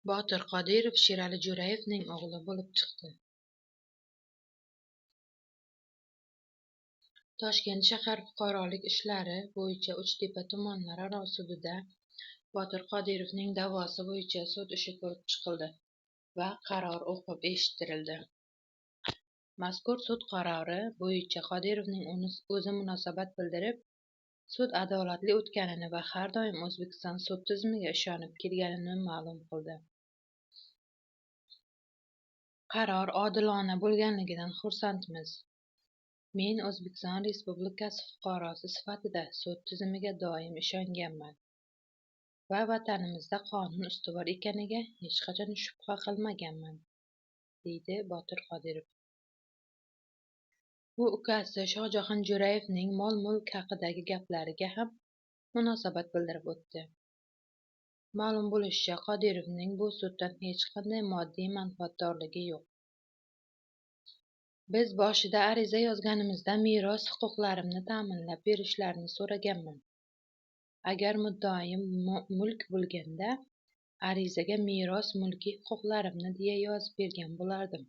Botir Qodirov Sherali Jo'rayevning o'g'li bo'lib chiqdi. Toshkent shahar fuqarolik ishlari bo'yicha Uchtepa tumanlararo sudida Botir Qodirovning da'vosi bo'yicha sud ishi ko'rib chiqildi va qaror o'qib eshittirildi. Mazkur sud qarori bo'yicha Qodirovning o'zi munosabat bildirib, sud adolatli o'tganini va har doim O'zbekiston sud tizimiga ishonib kelganini ma'lum qildi. Qaror odilona bo'lganligidan xursandmiz. Men O'zbekiston Respublikasi fuqarosi sifatida sud tizimiga doim ishonganman va vatanimizda qonun ustuvor ekaniga hech qachon shubha qilmaganman, deydi Botir Qodirov. U ukasi Shohjahon Jo'rayevning mol-mulk haqidagi gaplariga ham munosabat bildirib o'tdi. Ma'lum bo'lishicha, Qodirovning bu suddan hech qanday moddiy manfaatdorligi yo'q. Biz boshida ariza yozganimizda meros huquqlarimni ta'minlab berishlarini so'raganman. Agar muddaoim mulk bo'lganda, arizaga meros mulkiy huquqlarimni deya yozib bergan bo'lardim.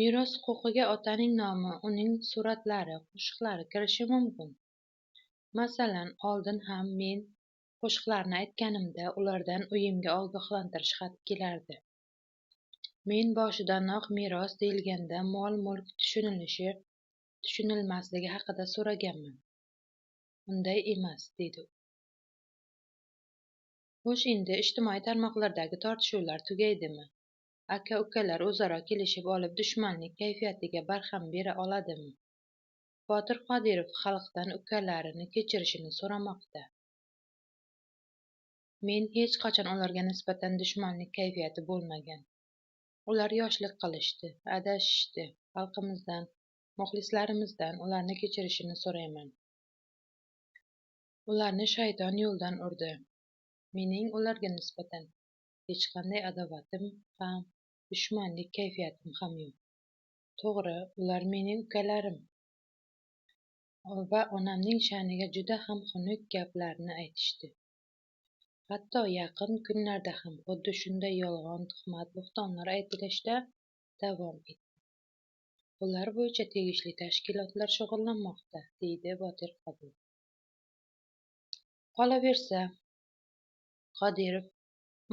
Meros huquqiga otaning nomi, uning suratlari, qo'shiqlari kirishi mumkin. Masalan, oldin ham men qo'shiqlarni aytganimda ulardan uyimga ogohlantirish xati kelardi. Men boshidanoq meros deyilganda mol-mulk tushunilmasligi haqida so'raganman. Unday emas, deydi u. Xo'sh, endi ijtimoiy tarmoqlardagi tortishuvlar tugaydimi? Aka-ukalar o'zaro kelishib olib dushmanlik kayfiyatiga barham bera oladimi? Botir Qodirov xalqdan ukalarini kechirishini so'ramoqda. Men hech qachon ularga nisbatan dushmanlik kayfiyati bo'lmagan. Ular yoshlik qilishdi, adashishdi. Xalqimizdan, muxlislarimizdan ularni kechirishini so'rayman. Ularni shayton yo'ldan urdi. Mening ularga nisbatan hech qanday adovatim ham, dushmanlik kayfiyatim ham yo'q. To'g'ri, ular mening ukalarim va onamning sha'niga juda ham xunuk gaplarni aytishdi. Hatto yaqin kunlarda ham xuddi shunday yolg'on, tuhmat, bo'htonlar aytilishda davom etdi. Ular bo'yicha tegishli tashkilotlar shug'ullanmoqda, deydi Botir Qodirov. Qolaversa, Qodirov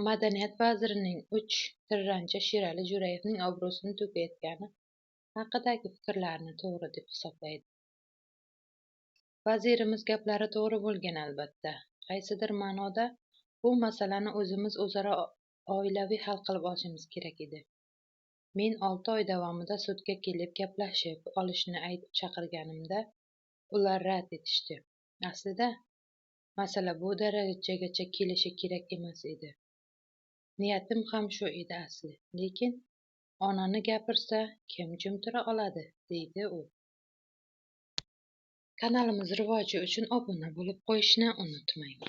Madaniyat vazirining uch tirranchi Sherali Jo'rayevning obro'sini to'kayotgani haqidagi fikrlarni to'g'ri deb hisoblaydi. Vazirimiz gaplari to'g'ri bo'lgan albatta. Qaysidir ma'noda bu masalani o'zimiz o'zaro oilaviy hal qilib olishimiz kerak edi. Men 6 oy davomida sudga kelib gaplashib olishni aytib chaqirganimda ular rad etishdi. Aslida masala bu darajagacha kelishi kerak emas edi. Niyatim ham shu edi asli. Lekin onani gapirsa kim jimtira oladi, deydi u. Kanalimiz rivoji uchun obuna bo'lib qo'yishni unutmang.